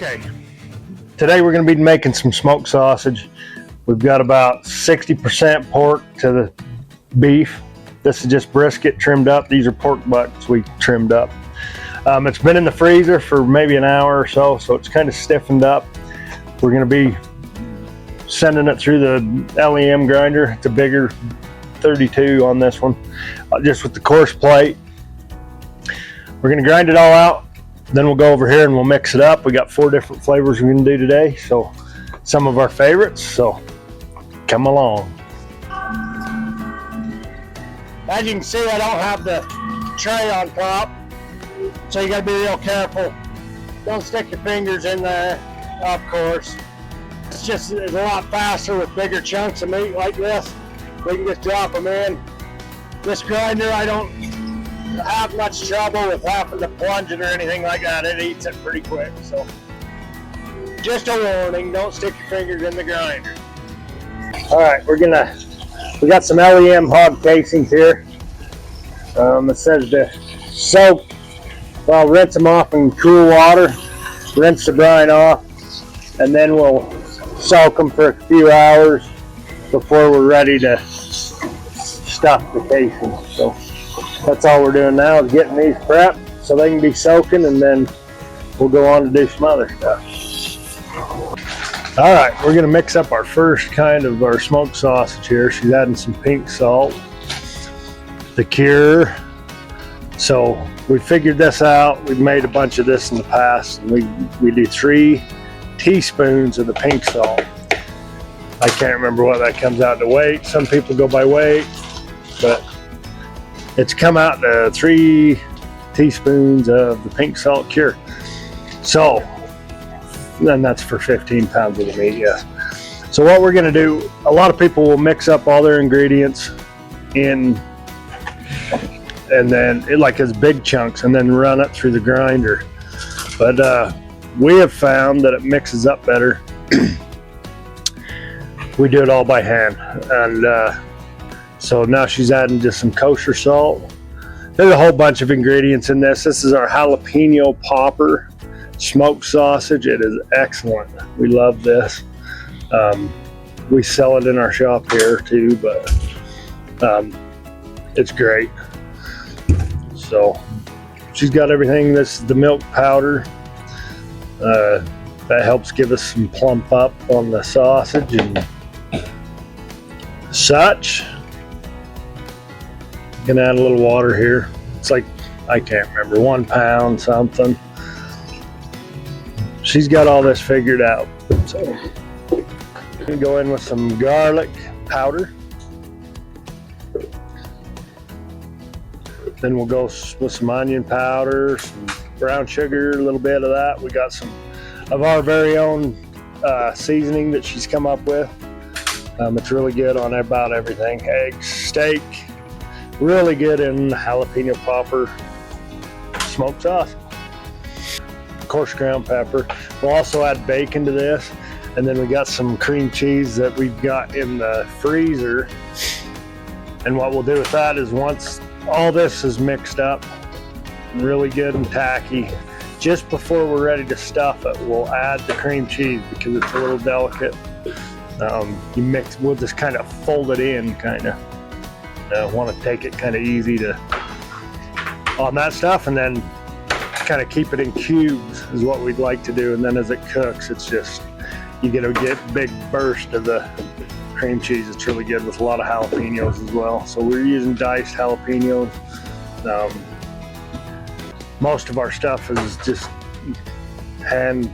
Okay, today we're going to be making some smoked sausage. We've got about 60% pork to the beef. This is just brisket trimmed up. These are pork butts we trimmed up. It's been in the freezer for maybe an hour or so, so it's kind of stiffened up. We're going to be sending it through the LEM grinder. It's a bigger 32 on this one, just with the coarse plate. We're going to grind it all out. Then we'll go over here and we'll mix it up. We got 4 different flavors we're going to do today, so some of our favorites, so come along. As you can see, I don't have the tray on top, so you got to be real careful. Don't stick your fingers in there, of course. It's a lot faster with bigger chunks of meat like this. We can just drop them in. This grinder, I don't have much trouble with having to plunge it or anything like that. It eats it pretty quick, so just a warning, don't stick your fingers in the grinder. All right, we got some LEM hog casings here. It says to soak, well, rinse them off in cool water, rinse the brine off, and then we'll soak them for a few hours before we're ready to stuff the casings. So that's all we're doing now, is getting these prepped so they can be soaking, and then we'll go on to do some other stuff. All right, we're gonna mix up our first kind of our smoked sausage here. She's adding some pink salt, the cure. So we figured this out. We've made a bunch of this in the past, and we do 3 teaspoons of the pink salt. I can't remember what that comes out to weight. Some people go by weight, but it's come out to 3 teaspoons of the pink salt cure. So then that's for 15 pounds of the meat, yes. So what we're gonna do, a lot of people will mix up all their ingredients in, and then like as big chunks, and then run it through the grinder. But we have found that it mixes up better. We do it all by hand, and so now she's adding just some kosher salt. There's a whole bunch of ingredients in this. This is our jalapeno popper smoked sausage. It is excellent. We love this. We sell it in our shop here too, but it's great. So she's got everything. This is the milk powder. That helps give us some plump up on the sausage and such. Gonna add a little water here. It's like, I can't remember, 1 pound something. She's got all this figured out. So I'm gonna go in with some garlic powder. Then we'll go with some onion powder, some brown sugar, a little bit of that. We got some of our very own seasoning that she's come up with. It's really good on about everything. Eggs, steak, really good in jalapeno popper smoked sausage. Coarse ground pepper. We'll also add bacon to this, and then we got some cream cheese that we've got in the freezer. And what we'll do with that is, once all this is mixed up really good and tacky, just before we're ready to stuff it, we'll add the cream cheese because it's a little delicate. We'll just kind of fold it in, kind of. Want to take it kind of easy on that stuff, and then kind of keep it in cubes is what we'd like to do. And then as it cooks, it's just, you get a big burst of the cream cheese. It's really good with a lot of jalapenos as well. So we're using diced jalapenos. Most of our stuff is just hand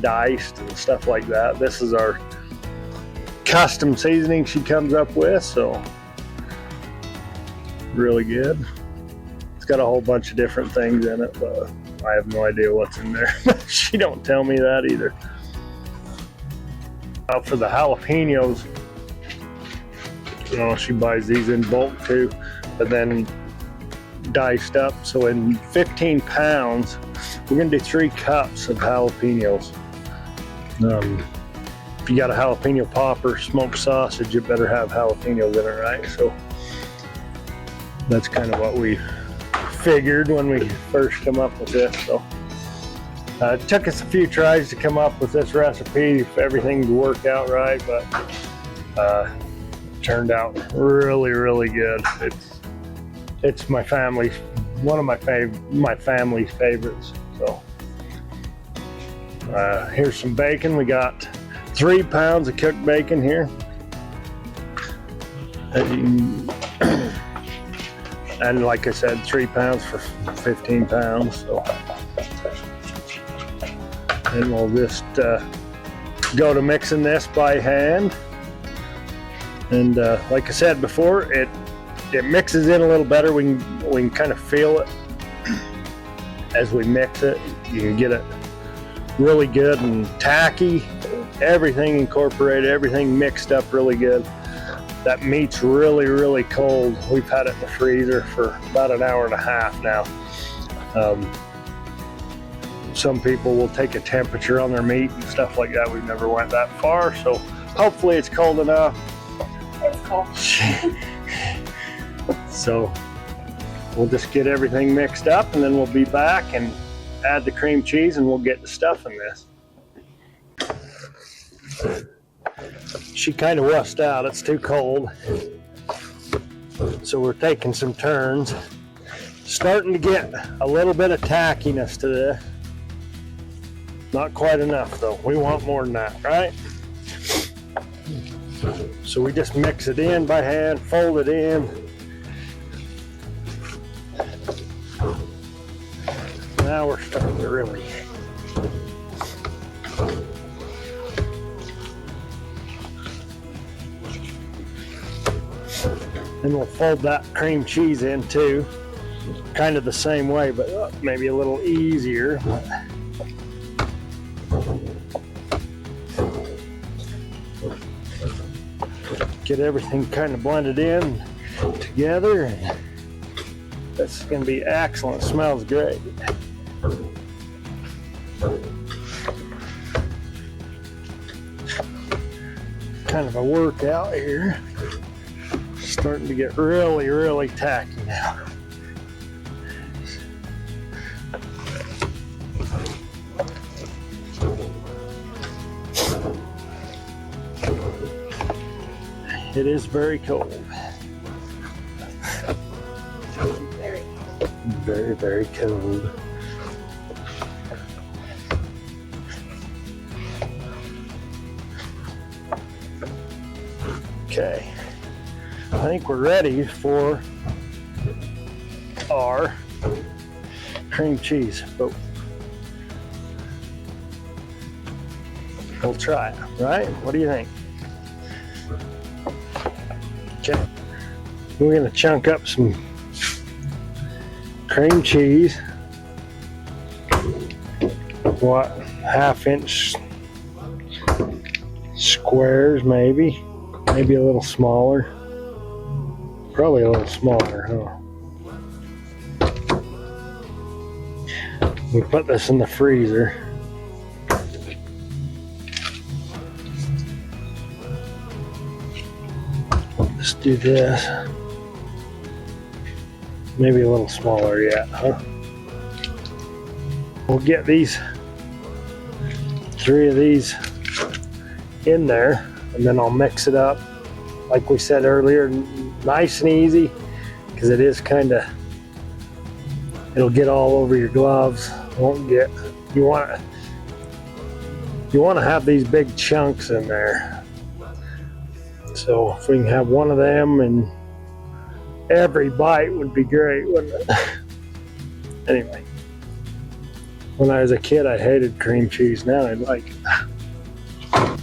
diced and stuff like that. This is our custom seasoning she comes up with, so really good. It's got a whole bunch of different things in it, but I have no idea what's in there. She don't tell me that either. For the jalapenos, she buys these in bulk too, but then diced up. So in 15 pounds, we're gonna do 3 cups of jalapenos. If you got a jalapeno popper smoked sausage, you better have jalapenos in it, right? So that's kind of what we figured when we first come up with this. So It took us a few tries to come up with this recipe for everything to work out right, but turned out really, really good. It's my family's, one of my family's favorites. So here's some bacon. We got 3 pounds of cooked bacon here. And like I said, 3 pounds for 15 pounds. So, and we'll just go to mixing this by hand. And like I said before, it mixes in a little better. We can kind of feel it as we mix it. You can get it really good and tacky. Everything incorporated, everything mixed up really good. That meat's really, really cold. We've had it in the freezer for about an hour and a half now. Some people will take a temperature on their meat and stuff like that. We've never went that far, so hopefully it's cold enough. It's cold. So we'll just get everything mixed up, and then we'll be back and add the cream cheese, and we'll get the stuff in this. She kind of wussed out. It's too cold. So we're taking some turns. Starting to get a little bit of tackiness to this. Not quite enough though. We want more than that, right? So we just mix it in by hand, fold it in. Now we're starting to really. And we'll fold that cream cheese in too. Kind of the same way, but maybe a little easier. Get everything kind of blended in together. That's going to be excellent. It smells great. Kind of a workout here. Starting to get really, really tacky now. It is very cold. Very, very cold. Okay. I think we're ready for our cream cheese, but we'll try it, right? What do you think? Okay, we're gonna chunk up some cream cheese. What, 1/2 inch squares maybe a little smaller. Probably a little smaller, huh? We put this in the freezer. Let's do this. Maybe a little smaller yet, huh? We'll get these 3 of these in there, and then I'll mix it up. Like we said earlier, nice and easy, because it is kind of, it'll get all over your gloves. Won't get, you want to have these big chunks in there. So if we can have one of them, and every bite would be great, wouldn't it? Anyway, when I was a kid, I hated cream cheese. Now I like it. I'm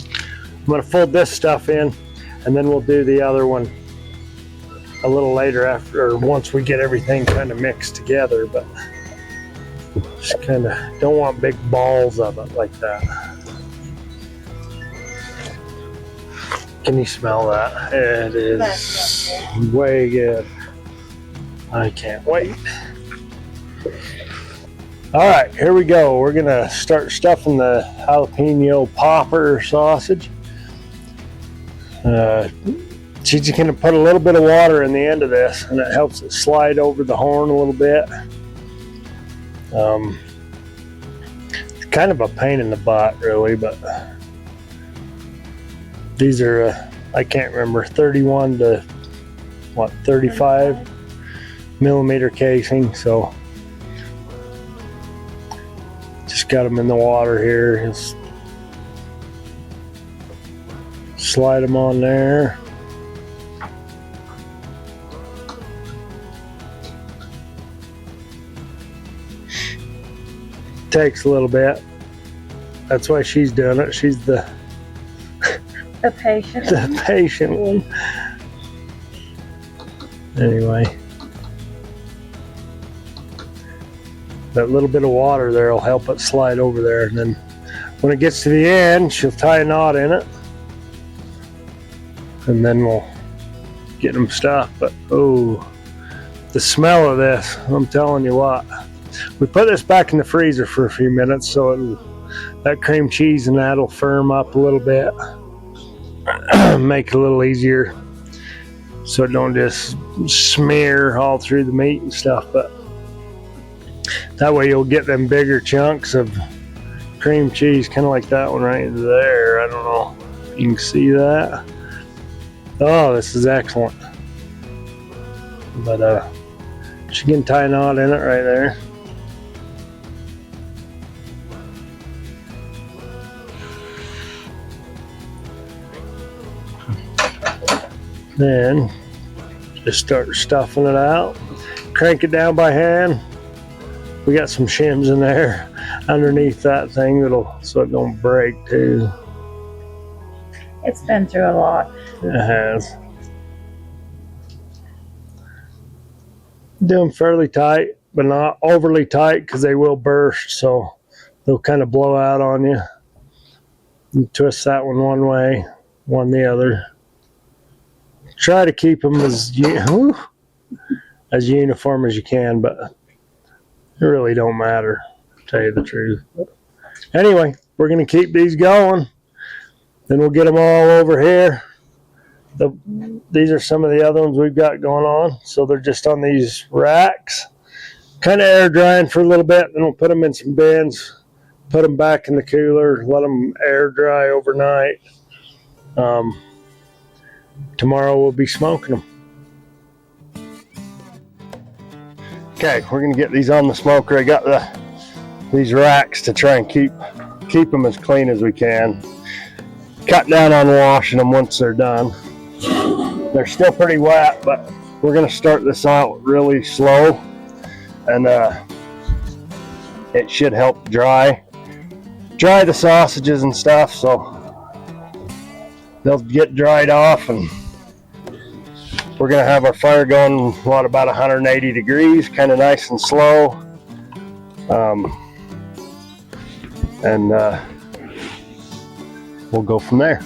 gonna fold this stuff in, and then we'll do the other one a little later after, or once we get everything kind of mixed together, but just kind of don't want big balls of it like that. Can you smell that? It is way good. I can't wait. All right, here we go. We're gonna start stuffing the jalapeno popper sausage. She's just gonna put a little bit of water in the end of this, and it helps it slide over the horn a little bit. It's kind of a pain in the butt, really, but these are, I can't remember, 31 to what, 35 millimeter casing. So just got them in the water here. Just slide them on there. Takes a little bit. That's why she's doing it. She's the patient. The patient one. Anyway, that little bit of water there will help it slide over there, and then when it gets to the end, she'll tie a knot in it, and then we'll get them stuffed. But oh, the smell of this, I'm telling you what. We put this back in the freezer for a few minutes so that cream cheese and that'll firm up a little bit, make it a little easier so it don't just smear all through the meat and stuff. But that way you'll get them bigger chunks of cream cheese, kind of like that one right there. I don't know if you can see that. Oh, this is excellent. But she can tie a knot in it right there. Then just start stuffing it out. Crank it down by hand. We got some shims in there underneath that thing so it don't break too. It's been through a lot. It has. Do them fairly tight, but not overly tight because they will burst, so they'll kind of blow out on you. You twist that one way, one the other. Try to keep them as uniform as you can, but it really don't matter, to tell you the truth. Anyway, we're going to keep these going. Then we'll get them all over here. These are some of the other ones we've got going on. So they're just on these racks, kind of air drying for a little bit. Then we'll put them in some bins, put them back in the cooler, let them air dry overnight. Tomorrow we'll be smoking them. Okay, we're gonna get these on the smoker. I got these racks to try and keep them as clean as we can. Cut down on washing them once they're done. They're still pretty wet, but we're gonna start this out really slow, and it should help dry the sausages and stuff, so they'll get dried off, and we're gonna have our fire going about 180 degrees, kind of nice and slow, and we'll go from there.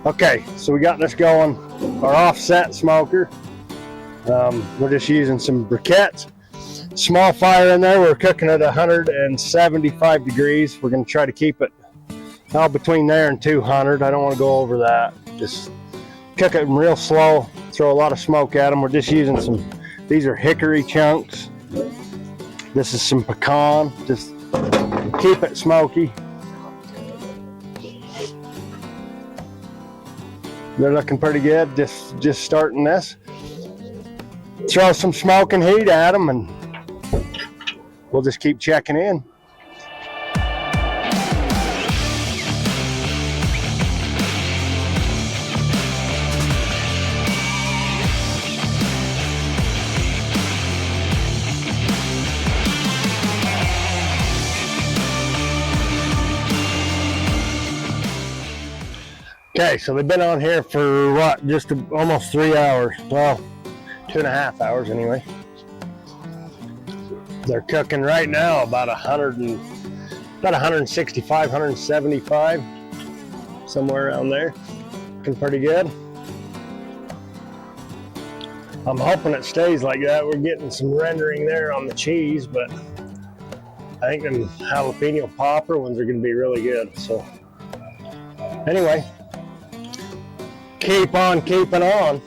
Okay, so we got this going, our offset smoker. We're just using some briquettes, small fire in there. We're cooking at 175 degrees. We're gonna try to keep it between there and 200. I don't want to go over that. Just cook it real slow, throw a lot of smoke at them. We're just using these are hickory chunks. This is some pecan. Just keep it smoky. They're looking pretty good. Just starting this. Throw some smoking heat at them, and we'll just keep checking in. Okay, so they've been on here for what, just almost 3 hours. Well, 2.5 hours anyway. They're cooking right now about 165, 175, somewhere around there. Looking pretty good. I'm hoping it stays like that. We're getting some rendering there on the cheese, but I think them jalapeno popper ones are going to be really good. So anyway, keep on keeping on.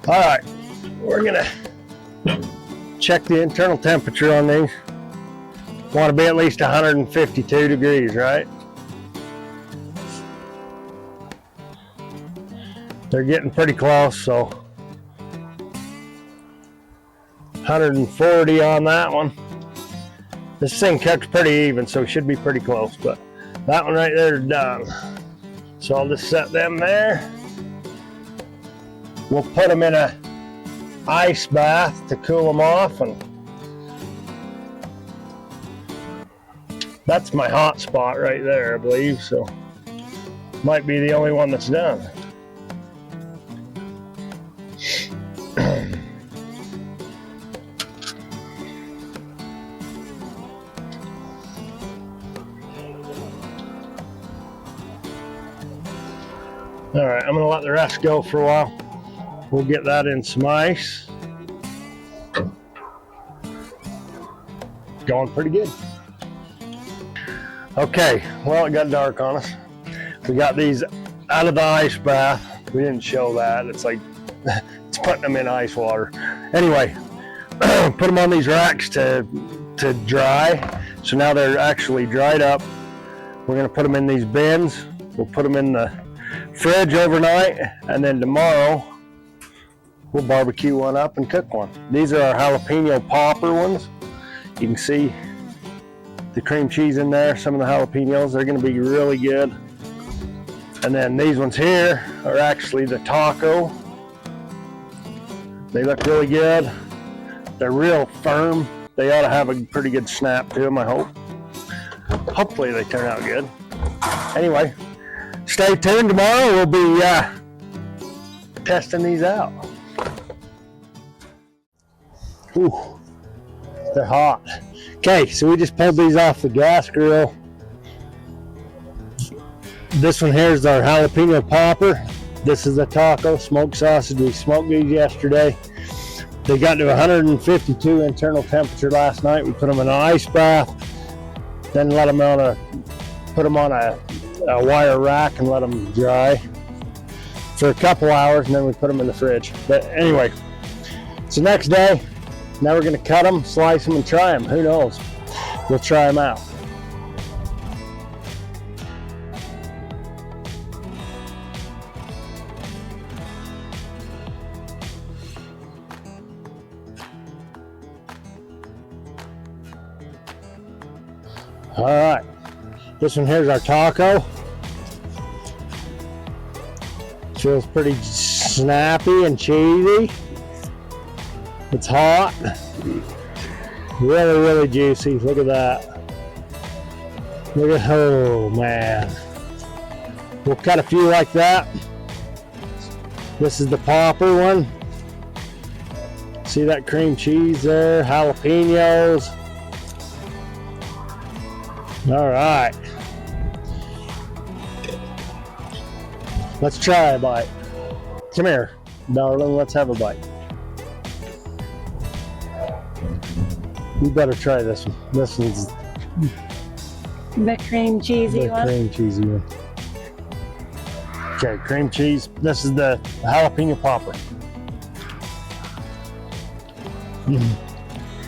All right, we're gonna check the internal temperature on these. Want to be at least 152 degrees, right? They're getting pretty close, so 140 on that one. This thing cooks pretty even, so it should be pretty close, but that one right there is done. So I'll just set them there. We'll put them in a ice bath to cool them off, and that's my hot spot right there, I believe, so might be the only one that's done. All right, I'm gonna let the rest go for a while. We'll get that in some ice. Going pretty good. Okay, well, it got dark on us. We got these out of the ice bath. We didn't show that. It's like, it's putting them in ice water. Anyway, put them on these racks to dry. So now they're actually dried up. We're gonna put them in these bins. We'll put them in the fridge overnight, and then tomorrow we'll barbecue one up and cook one. These are our jalapeno popper ones. You can see the cream cheese in there, some of the jalapenos. They're going to be really good. And then these ones here are actually the taco. They look really good. They're real firm. They ought to have a pretty good snap to them, I hope. Hopefully they turn out good. Anyway, stay tuned. Tomorrow we'll be testing these out. Ooh, they're hot. Okay, so we just pulled these off the gas grill. This one here is our jalapeno popper. This is a taco smoked sausage. We smoked these yesterday. They got to 152 internal temperature last night. We put them in an ice bath, then let them put them on a wire rack and let them dry for a couple hours, and then we put them in the fridge. But anyway, it's the next day. Now we're going to cut them, slice them, and try them. Who knows? We'll try them out. All right, this one here's our taco. Feels pretty snappy and cheesy. It's hot. Really, really juicy. Look at that. Look at, oh man. We'll cut a few like that. This is the popper one. See that cream cheese there? Jalapenos. All right. Let's try a bite. Come here, darling. Let's have a bite. You better try this one. This one's The cream cheesy the one. cream cheesy one. Okay, cream cheese. This is the jalapeno popper.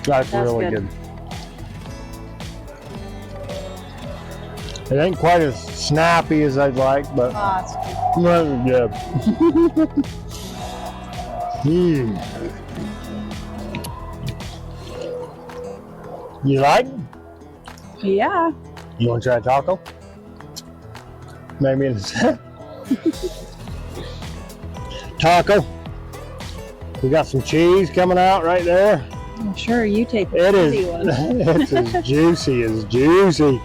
That's really good. It ain't quite as snappy as I'd like, but really good. You like? Yeah. You want to try a taco? Maybe in a taco. We got some cheese coming out right there. I'm sure you take the It is. cheesy one. It's as juicy as juicy.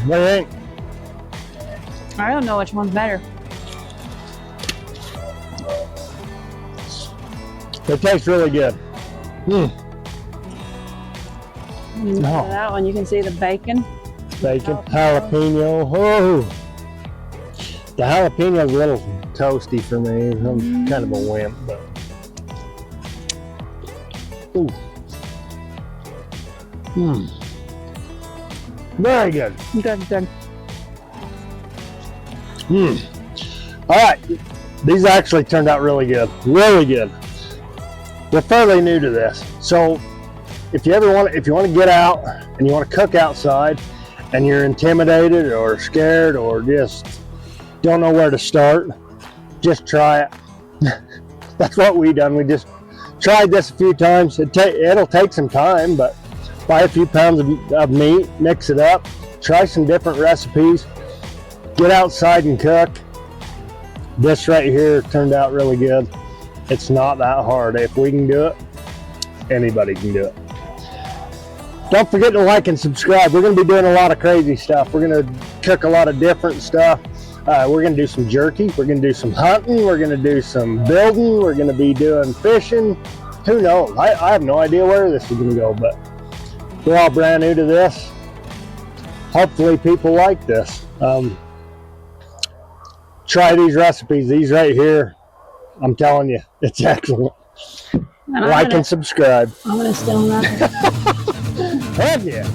What do you think? I don't know which one's better. They taste really good. Look at that one. You can see the bacon. Bacon, jalapeno. Oh, the jalapeno's a little toasty for me. I'm kind of a wimp, but. Ooh. Very good. Good, good. All right, these actually turned out really good, really good. We're fairly new to this, so if you want to get out and you want to cook outside, and you're intimidated or scared or just don't know where to start, just try it. That's what we done. We just tried this a few times. It'll take some time, but buy a few pounds of meat, mix it up, try some different recipes, get outside and cook. This right here turned out really good. It's not that hard. If we can do it, anybody can do it. Don't forget to like and subscribe. We're going to be doing a lot of crazy stuff. We're going to cook a lot of different stuff. We're going to do some jerky. We're going to do some hunting. We're going to do some building. We're going to be doing fishing. Who knows? I have no idea where this is going to go, but we're all brand new to this. Hopefully people like this. Try these recipes. These right here, I'm telling you, it's excellent. Like and subscribe. I'm going to steal that. Heck yeah.